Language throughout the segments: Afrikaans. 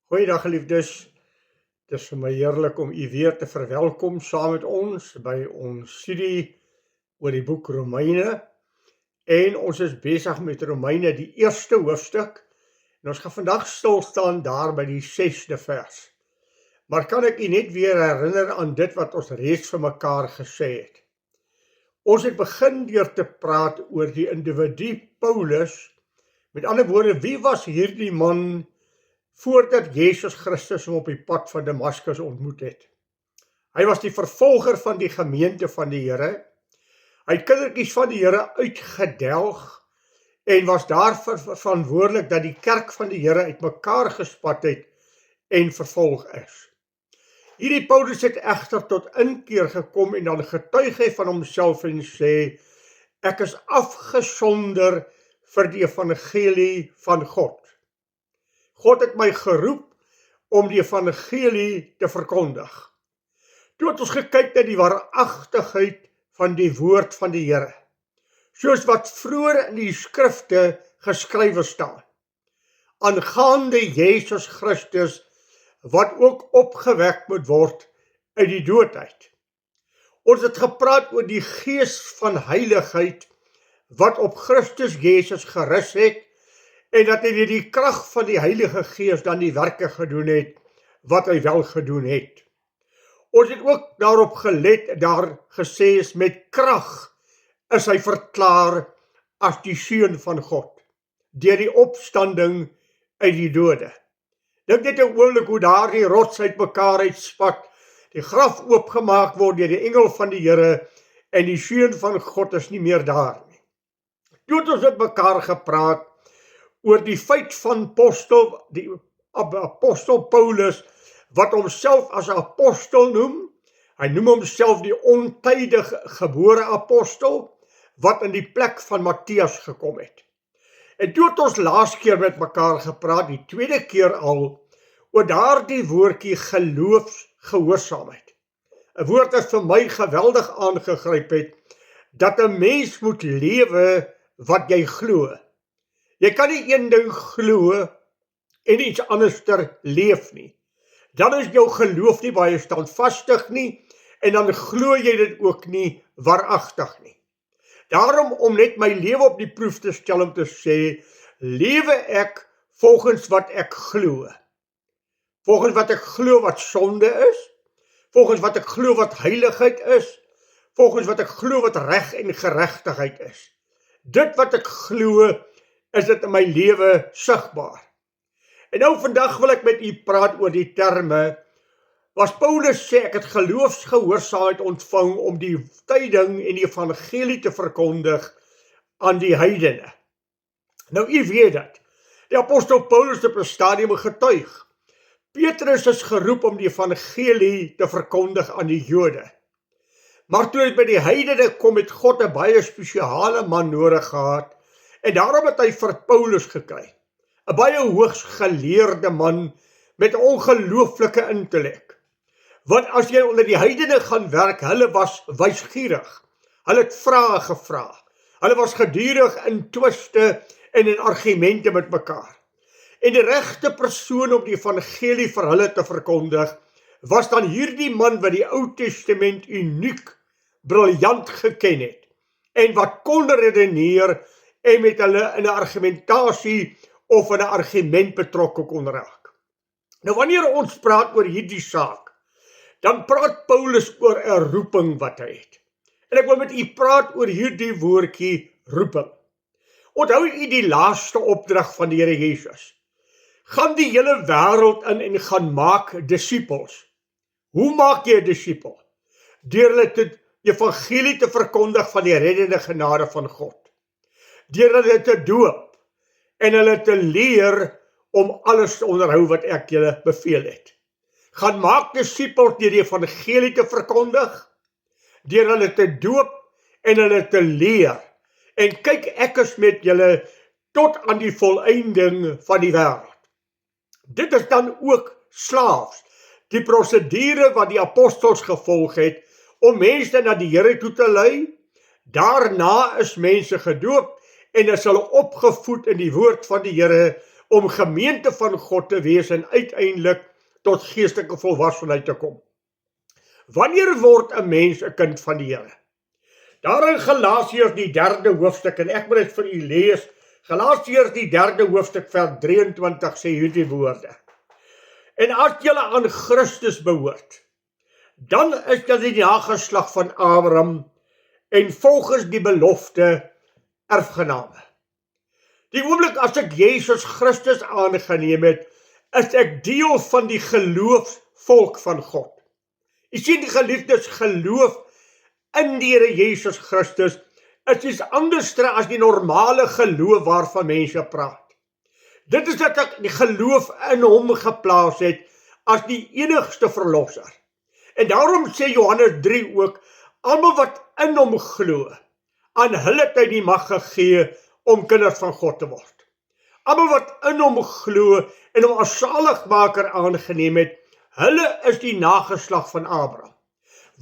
Goeiedag geliefdes, het is vir my heerlik om u weer te verwelkom saam met ons by ons studie oor die boek Romeine. En ons is besig met Romeine, die eerste hoofstuk. En ons gaan vandag stil staan daar by die 6de vers. Maar kan ek u net weer herinner aan dit wat ons reeds vir mekaar gesê het. Ons het begin deur te praat oor die individu Paulus. Met ander woorde, wie was hierdie man voordat Jesus Christus hom op die pad van Damaskus ontmoet het? Hy was die vervolger van die gemeente van die Here. Hy het kindertjies van die Here uitgedelg en was daarvoor verantwoordelik dat die kerk van die Here uitmekaar gespat het en vervolg is. Hierdie Paulus het egter tot inkeer gekom en dan getuig hy van homself en sê, ek is afgesonder vir die evangelie van God. God het my geroep om die evangelie te verkondig. Toe het ons gekyk na die waaragtigheid van die woord van die Here, soos wat vroeër in die skrifte geskrywe staan, aangaande Jesus Christus, wat ook opgewek moet word uit die dood uit. Ons het gepraat oor die gees van heiligheid, wat op Christus Jesus gerus het, en dat hy deur die krag van die Heilige Gees dan die werke gedoen het, wat hy wel gedoen het. Ons het ook daarop gelet, daar gesê is, met krag is hy verklaar as die Seun van God, deur die opstanding uit die dode. Dink net 'n oomblik hoe daar die rots uit mekaar uitspat, die graf oopgemaak word deur die engel van die Here, en die Seun van God is nie meer daar nie. Toe het ons met mekaar gepraat oor die feit van die apostel Paulus, wat homself as apostel noem. Hy noem homself die ontydige gebore apostel, wat in die plek van Matthias gekom het. En toe het ons laas keer met mekaar gepraat, die tweede keer al, oor daardie woordjie geloofsgehoorsaamheid. 'n woord wat vir my geweldig aangegryp het, dat 'n mens moet lewe wat jy glo. Jy kan nie een ding glo en iets anderster leef nie. Dan is jou geloof nie baie standvastig nie, en dan glo jy dit ook nie waaragtig nie. Daarom om net my lewe op die proef te stel om te sê, lewe ek volgens wat ek glo. Volgens wat ek glo wat sonde is, volgens wat ek glo wat heiligheid is, volgens wat ek glo wat reg en geregtigheid is. Dit wat ek glo, is dit in my lewe sigbaar. En nou vandag wil ek met u praat oor die terme, was Paulus sê, ek het geloofsgehoorsaamheid ontvang om die tyding en die evangelie te verkondig aan die heidene. Nou u weet dat, die apostel Paulus op 'n stadium getuig. Petrus is geroep om die evangelie te verkondig aan die Jode. Maar toe het by die heidene kom, het God 'n baie spesiale man nodig gehad, en daarom het hy vir Paulus gekry. 'n baie hoogs geleerde man met 'n ongelooflike intellek. Want as jy onder die heidene gaan werk, hulle was wysgierig. Hulle het vrae gevra. Hulle was gedurig in twiste en in argumente met mekaar. En die regte persoon om die evangelie vir hulle te verkondig, was dan hierdie man wat die Ou Testament uniek, briljant geken het, en wat kon redeneer en met hulle in 'n argumentasie of in 'n argument betrokke kon raak. Nou wanneer ons praat oor hierdie saak, dan praat Paulus oor 'n roeping wat hy het. En ek wil met u praat oor hierdie woordjie roeping. Onthou u die laaste opdrag van die Here Jesus. Gaan die hele wêreld in en gaan maak disippels. Hoe maak jy 'n disipel? Deur hulle die evangelie te verkondig van die reddende genade van God. Deur hulle te doop en hulle te leer om alles te onderhou wat ek julle beveel het. Gaan maak disippels deur die evangelie te verkondig, deur hulle te doop en hulle te leer. En kyk, ek is met julle tot aan die volëinding van die wêreld. Dit is dan ook slaafs, die prosedure wat die apostels gevolg het, om mense na die Here toe te lei. Daarna is mense gedoop, en is hulle opgevoed in die woord van die Here, om gemeente van God te wees en uiteindelik tot geestelike volwassenheid te kom. Wanneer word 'n mens 'n kind van die Here? Daar in Galasiërs die 3de hoofstuk, en ek moet dit vir u lees, Galasiërs die 3de hoofstuk vers 23 sê hierdie woorde. En as julle aan Christus behoort, dan is julle die nageslag van Abraham en volgens die belofte erfgename. Die oomblik as ek Jesus Christus aangeneem het, is ek deel van die geloofsvolk van God. U sien, die geliefdes, geloof in die Here Jesus Christus is iets anders as die normale geloof waarvan mense praat. Dit is dat ek die geloof in hom geplaas het as die enigste verlosser. En daarom sê Johannes 3 ook, almal wat in hom glo, aan hulle het hy die mag gegee om kinders van God te word. Almal wat in hom glo en hom as saligmaker aangeneem het, hulle is die nageslag van Abraham.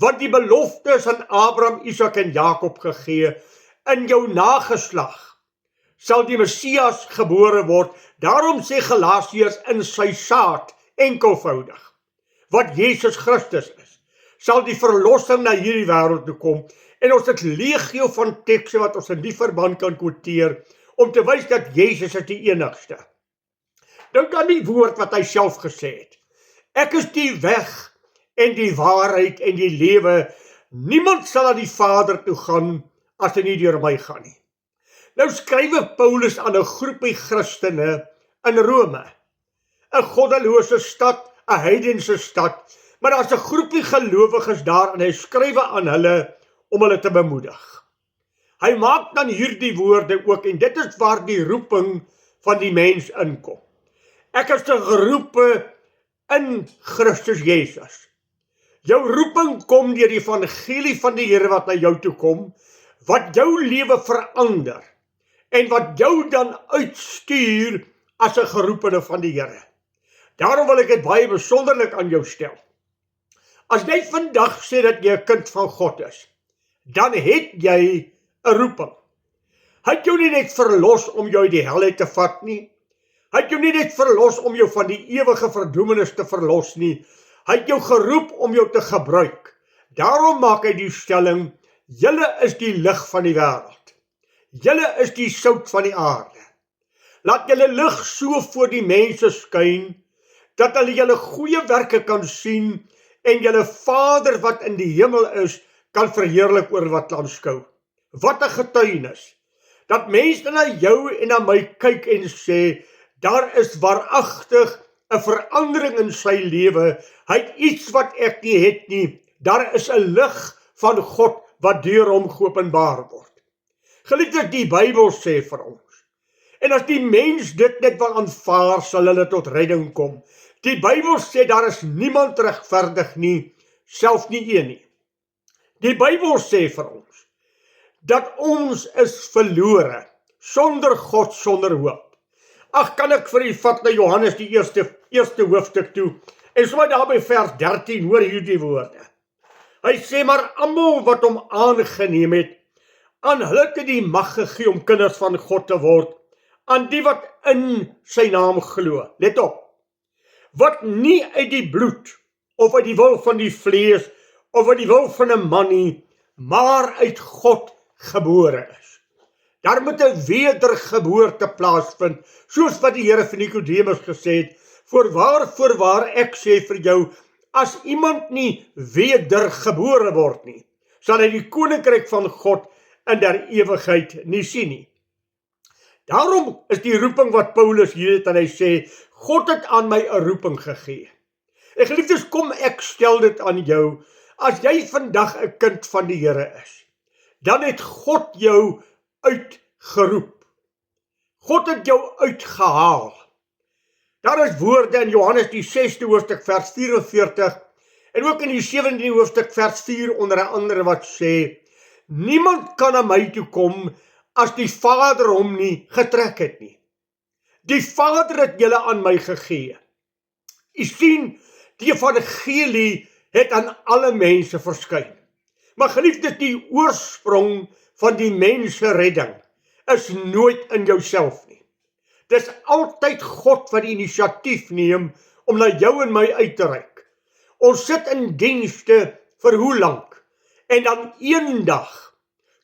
Wat die beloftes aan Abraham, Isak en Jakob gegee, in jou nageslag sal die Messias gebore word. Daarom sê Galasiërs, in sy saad, enkelvoudig, wat Jesus Christus is, sal die verlossing na hierdie wêreld toe kom. En ons het legio van tekste wat ons in die verband kan quoteer, om te wys dat Jesus is die enigste. Dink aan die woord wat hy self gesê het. Ek is die weg en die waarheid en die lewe. Niemand sal aan die Vader toe gaan as hy nie deur my gaan nie. Nou skryf Paulus aan 'n groepie Christene in Rome, 'n goddelose stad, 'n heidense stad, maar daar's 'n groepie gelowiges daar en hy skryf aan hulle om hulle te bemoedig. Hy maak dan hierdie woorde ook, en dit is waar die roeping van die mens inkom. Ek is geroepe in Christus Jesus. Jou roeping kom deur die evangelie van die Here wat na jou toe kom, wat jou lewe verander, en wat jou dan uitstuur as 'n geroepene van die Here. Daarom wil ek dit baie besonderlik aan jou stel. As jy vandag sê dat jy 'n kind van God is, dan het jy 'n roeping. Hy het jou nie net verlos om jou uit die hel uit te vat nie. Hy het jou nie net verlos om jou van die ewige verdoemenis te verlos nie. Hy het jou geroep om jou te gebruik. Daarom maak hy die stelling, julle is die lig van die wêreld. Julle is die sout van die aarde. Laat julle lig so voor die mense skyn, dat hulle julle goeie werke kan sien, en julle Vader wat in die hemel is, kan verheerlik oor wat aanskou. Wat 'n getuienis, dat mense na jou en na my kyk en sê, daar is waaragtig 'n verandering in sy lewe, hy het iets wat ek nie het nie, daar is 'n lig van God wat deur hom geopenbaar word. Geliefdes, die Bybel sê vir ons, en as die mens dit net wil aanvaar, sal hulle tot redding kom. Die Bybel sê daar is niemand regverdig nie, selfs nie een nie. Die Bybel sê vir ons, dat ons is verlore, sonder God, sonder hoop. Ag, kan ek vir u vat na Johannes die eerste hoofstuk toe, en sommer daar by vers 13, hoor hierdie woorde. Hy sê, maar almal wat hom aangeneem het, aan hulle het die mag gegee om kinders van God te word, aan die wat in sy naam glo. Let op, wat nie uit die bloed, of uit die wil van die vlees, of uit die wil van 'n man nie, maar uit God gebore is. Daar moet 'n wedergeboorte plaasvind, soos wat die Here vir Nikodemus gesê het, voorwaar ek sê vir jou, as iemand nie wedergebore word nie, sal hy die koninkryk van God in der ewigheid nie sien nie. Daarom is die roeping wat Paulus hier het, en hy sê, God het aan my 'n roeping gegee. En geliefdes, kom ek stel dit aan jou, as jy vandag 'n kind van die Here is, dan het God jou uitgeroep. God het jou uitgehaal. Daar is woorde in Johannes die 6de hoofstuk vers 44 en ook in die 17de hoofstuk vers 4 onder andere wat sê, niemand kan na my toe kom as die Vader hom nie getrek het nie. Die Vader het julle aan my gegee. U sien, die evangelie het aan alle mense verskyn. Maar geliefdes, die oorsprong van die menseredding is nooit in jouself nie. Dis altyd God wat die inisiatief neem om na jou en my uit te reik. Ons sit in dienste vir hoe lank? En dan eendag,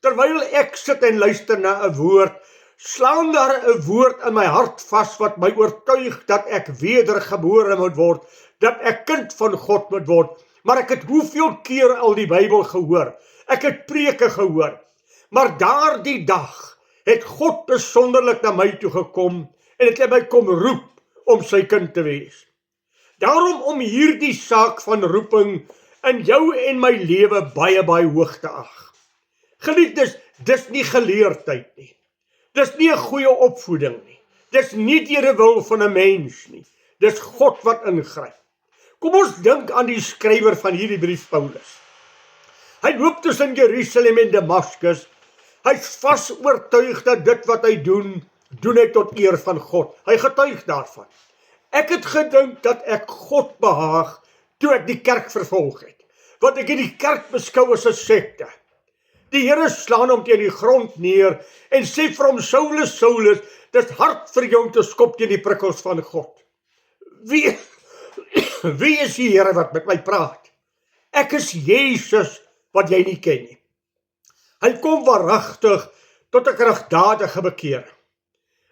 terwyl ek sit en luister na 'n woord, slaan daar 'n woord in my hart vas wat my oortuig dat ek wedergebore moet word, dat ek kind van God moet word. Maar ek het hoeveel keer al die Bybel gehoor, ek het preke gehoor, maar daardie dag het God besonderlik na my toe gekom en het my kom roep om sy kind te wees. Daarom om hierdie saak van roeping in jou en my lewe baie, baie hoog te ag. Geliefdes, dis nie geleerdheid nie. Dis nie 'n goeie opvoeding nie. Dis nie deur 'n wil van 'n mens nie. Dis God wat ingryp. Kom ons dink aan die skrywer van hierdie brief, Paulus. Hy loop tussen Jerusalem en Damaskus. Hy's vas oortuig dat dit wat hy doen hy tot eer van God. Hy getuig daarvan. Ek het gedink dat ek God behaag toe ek die kerk vervolg het. Want ek het die kerk beskou as 'n sekte. Die Here slaan hom teen die grond neer en sê vir hom, Saulus, Saulus, dis hard vir jou om te skop teen die prikkels van God. Wie is die Here wat met my praat? Ek is Jesus wat jy nie ken nie. Hy kom waaragtig tot 'n kragtadige bekering.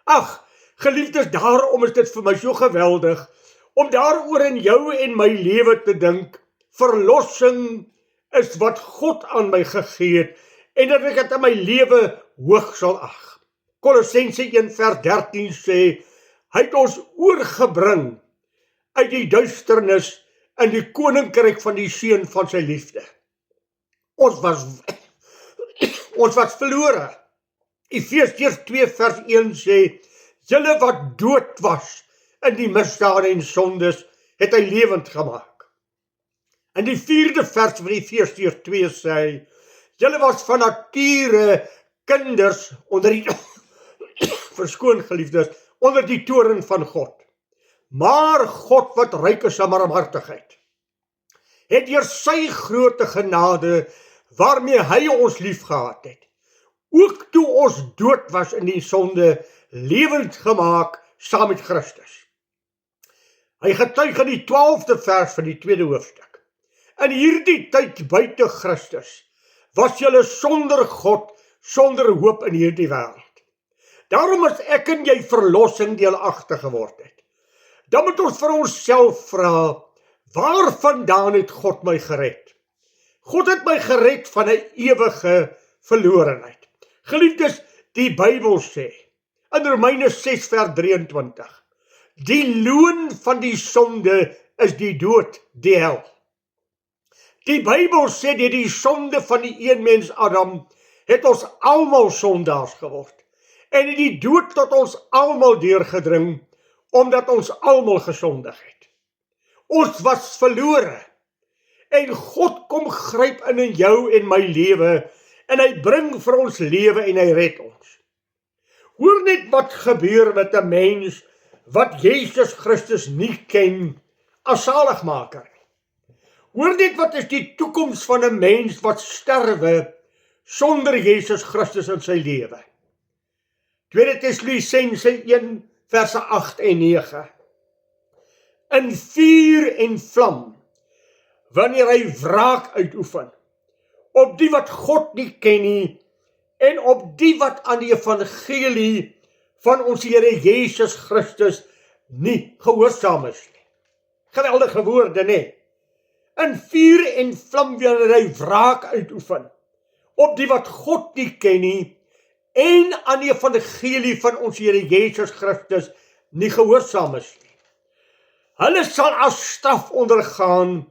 Ag, geliefdes, daarom is dit vir my so geweldig om daaroor in jou en my lewe te dink. Verlossing is wat God aan my gegee het en dat ek dit in my lewe hoog sal ag. Kolossense 1:13 sê, hy het ons oorgebring uit die duisternis in die koninkryk van die seun van sy liefde. Ons was verlore. Efesiërs 2:1 sê, julle wat dood was in die misdade en sondes, het hy lewend gemaak. In die 4de vers van Efesiërs 2 sê, julle was van nature kinders onder die verskoon geliefdes, onder die toorn van God. Maar God wat ryk is aan barmhartigheid, het deur sy groote genade waarmee hy ons liefgehad het, ook toe ons dood was in die sonde, lewend gemaak saam met Christus. Hy getuig in die 12de vers van die 2de hoofstuk. In hierdie tyd buite Christus was julle sonder God, sonder hoop in hierdie wêreld. Daarom as ek en jy verlossing deelagtig geword het, dan moet ons vir onsself vra, waar vandaan het God my gered? God het my gered van 'n ewige verlorenheid. Geliefdes, die Bybel sê, in Romeine 6:23, die loon van die sonde is die dood, die hel. Die Bybel sê dat die sonde van die een mens Adam het ons almal sondaars geword en het die dood tot ons almal deurgedring omdat ons almal gesondig het. Ons was verlore en God kom gryp in jou en my lewe en hy bring vir ons lewe en hy red ons. Hoor net wat gebeur met 'n mens wat Jesus Christus nie ken as saligmaker. Hoor net wat is die toekoms van 'n mens wat sterwe sonder Jesus Christus in sy lewe. 2 Tessalonisense 1:8 en 9. In vuur en vlam, wanneer hy wraak uitoefen, op die wat God nie ken nie, en op die wat aan die evangelie van ons Here Jesus Christus nie gehoorsaam is nie. Geweldige woorde, nee. In vuur en vlam wanneer hy wraak uitoefen, op die wat God nie ken nie, en aan die evangelie van ons Here Jesus Christus nie gehoorsaam is nie. Hulle sal as straf ondergaan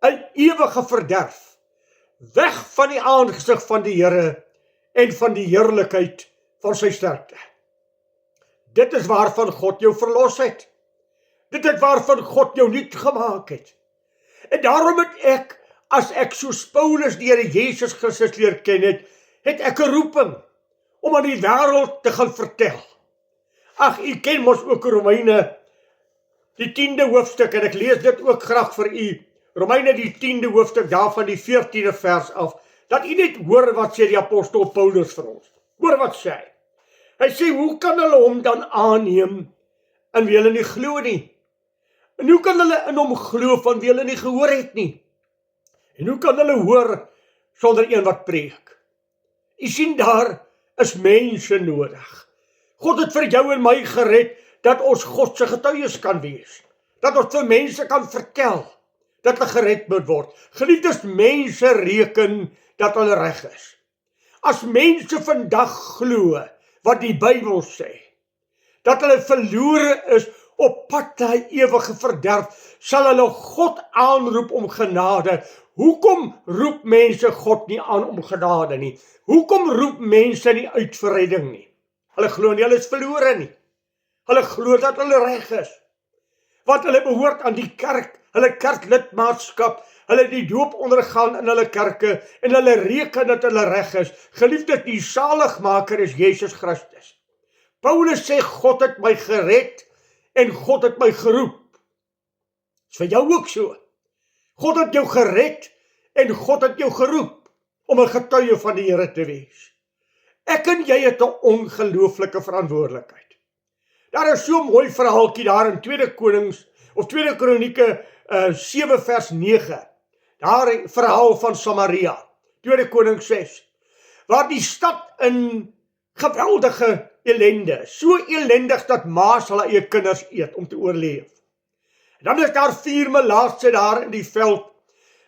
'n ewige verderf, weg van die aangesig van die Here en van die heerlikheid van sy sterkte. Dit is waarvan God jou verlos het. Dit is waarvan God jou nuut gemaak het. En daarom het ek, as ek soos Paulus die Here Jesus Christus leer ken het, het ek 'n roeping om aan die wêreld te gaan vertel. Ag, u ken mos ook Romeine, die 10de hoofstuk, en ek lees dit ook graag vir u. Romeine die 10de hoofstuk, daarvan die 14de vers af, dat u net hoor wat sê die apostel Paulus vir ons. Hoor wat sê hy. Hy sê, hoe kan hulle hom dan aanneem in wie hulle nie glo nie? En hoe kan hulle in hom glo van wie hulle nie gehoor het nie? En hoe kan hulle hoor sonder een wat preek? U sien, daar is mense nodig. God het vir jou en my gered, dat ons God se getuies kan wees. Dat ons vir mense kan vertel, dat hulle gered moet word. Geliefdes, mense reken dat hulle reg is. As mense vandag glo wat die Bybel sê, dat hulle verlore is op pad na ewige verderf, sal hulle God aanroep om genade. Hoekom roep mense God nie aan om genade nie? Hoekom roep mense nie uit vir redding nie? Hulle glo nie, hulle is verlore nie. Hulle glo dat hulle reg is. Want hulle behoort aan die kerk, hulle kerklidmaatskap, hulle het die doop ondergaan in hulle kerke, en hulle reken dat hulle reg is. Geliefdes, die saligmaker is Jesus Christus. Paulus sê, God het my gered, en God het my geroep. Is vir jou ook so. God het jou gered, en God het jou geroep, om 'n getuie van die Here te wees. Ek en jy het 'n ongelooflike verantwoordelikheid. Daar is so 'n mooi verhaaltjie daar in 2 Kronieke 7 vers 9. Daar 'n verhaal van Samaria, 2 Konings 6, waar die stad in geweldige ellende, so ellendig dat maas hulle eie kinders eet om te oorleef. En dan is daar 4 melaatse daar in die veld,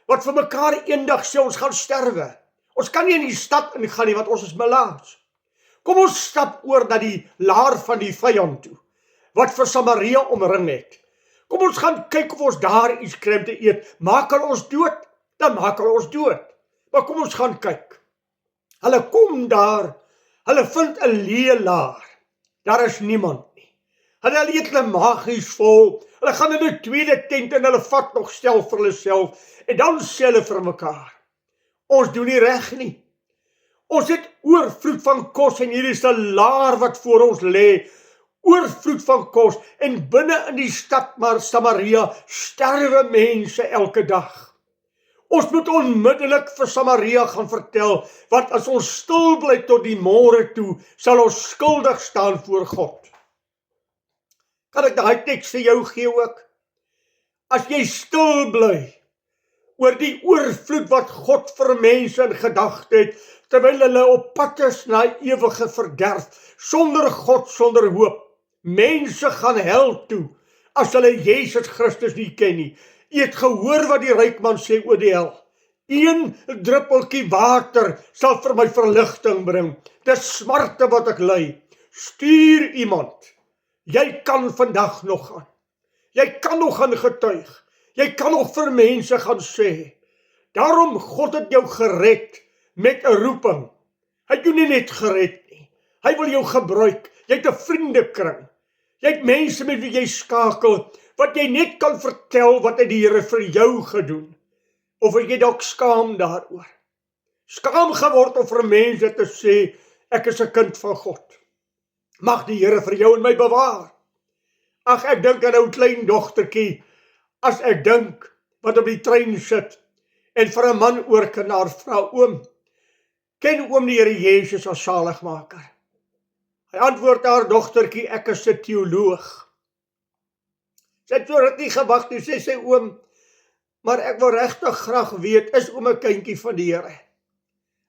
wat vir mekaar eendag sê, ons gaan sterwe. Ons kan nie in die stad ingaan nie, want ons is melaats. Kom ons stap oor na die laar van die vyand toe, wat vir Samaria omring het. Kom ons gaan kyk of ons daar iets kry om te eet. Maak hulle ons dood, dan maak hulle ons dood. Maar kom ons gaan kyk. Hulle kom daar, hulle vind 'n leë laar. Daar is niemand nie. Hulle eet hulle magies vol. Hulle gaan in 'n tweede tent en hulle vat nog stel vir hulle self. En dan sê hulle vir mekaar, ons doen nie reg nie. Ons het oorvloed van kos en hier is 'n laar wat voor ons lê. Oorvloed van kos en binne in die stad maar Samaria sterwe mense elke dag. Ons moet onmiddellik vir Samaria gaan vertel, want as ons stil bly tot die môre toe, sal ons skuldig staan voor God. Kan ek daai teks vir jou gee ook? As jy stil bly oor die oorvloed wat God vir mense in gedagte het, terwyl hulle op pad is na ewige verderf, sonder God, sonder hoop. Mense gaan hel toe, as hulle Jesus Christus nie ken nie. Jy het gehoor wat die ryk man sê oor die hel. 1 druppeltjie water sal vir my verligting bring. Dis smarte wat ek ly. Stuur iemand. Jy kan vandag nog gaan. Jy kan nog gaan getuig. Jy kan nog vir mense gaan sê. Daarom, God het jou gered met 'n roeping. Hy het jou nie net gered nie. Hy wil jou gebruik. Jy het 'n vriendekring. Jy het mense met wie jy skakel, wat jy net kan vertel wat het die Here vir jou gedoen. Of jy dalk skaam daaroor. Skaam geword om vir mense te sê, ek is 'n kind van God. Mag die Here vir jou en my bewaar. Ag, ek dink aan 'n ou klein dogtertjie, as ek dink wat op die trein sit, en vir 'n man oorkanaar vra, oom, ken oom die Here Jesus as saligmaker? Hy antwoord haar, dogtertjie, ek is 'n teoloog. Sy het so nie gewag nie, sê sy, oom, maar ek wil regtig graag weet, is oom 'n kindjie van die Here?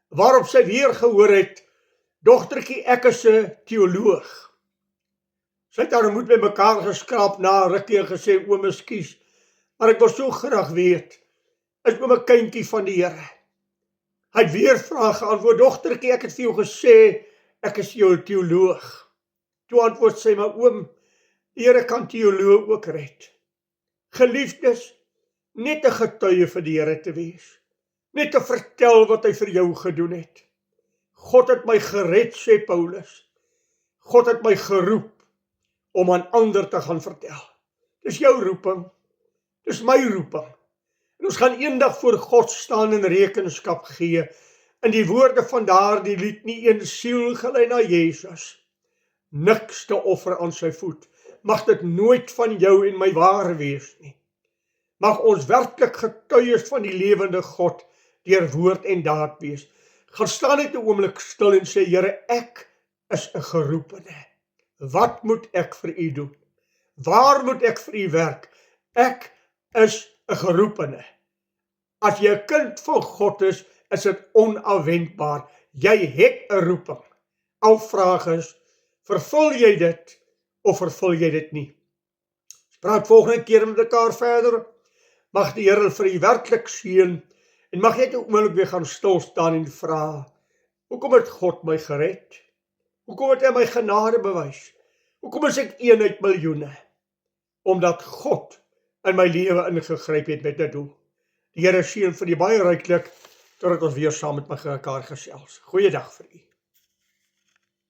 Waarop sy weer gehoor het, dogtertjie, ek is 'n teoloog. Sy het haar moed by mekaar geskraap na 'n rukkie en gesê, oom, ekskuus, maar ek wil so graag weet, is oom 'n kindjie van die Here? Hy het weer vrae geantwoord, dogtertjie, ek het vir jou gesê, ek is jou teoloog. Toe antwoord sy, maar oom, die Here kan teoloog ook red. Geliefdes, net 'n getuie vir die Here te wees. Net te vertel wat hy vir jou gedoen het. God het my gered, sê Paulus. God het my geroep om aan ander te gaan vertel. Dis jou roeping. Dis my roeping. En ons gaan eendag voor God staan en rekenskap gee. In die woorde van daardie lied, nie een siel gelei na Jesus, niks te offer aan sy voet. Mag dit nooit van jou en my waar wees nie. Mag ons werklik getuies van die lewende God deur woord en daad wees. Gaan staan net 'n oomblik stil en sê, Here, ek is 'n geroepene. Wat moet ek vir u doen? Waar moet ek vir u werk? Ek is 'n geroepene. As jy 'n kind van God is dit onafwendbaar. Jy het 'n roeping. Al vraag is, vervul jy dit of vervul jy dit nie? Ons praat volgende keer met mekaar verder. Mag die Here vir u werklik seën en mag jy net oomblik weer gaan stil staan en vra, hoekom het God my gered? Hoekom het hy my genade bewys? Hoekom is ek een uit miljoene? Omdat God in my lewe ingegryp het met 'n doel. Die Here seën vir u baie ryklik totdat ons weer saam met mekaar gesels. Goeiedag vir u.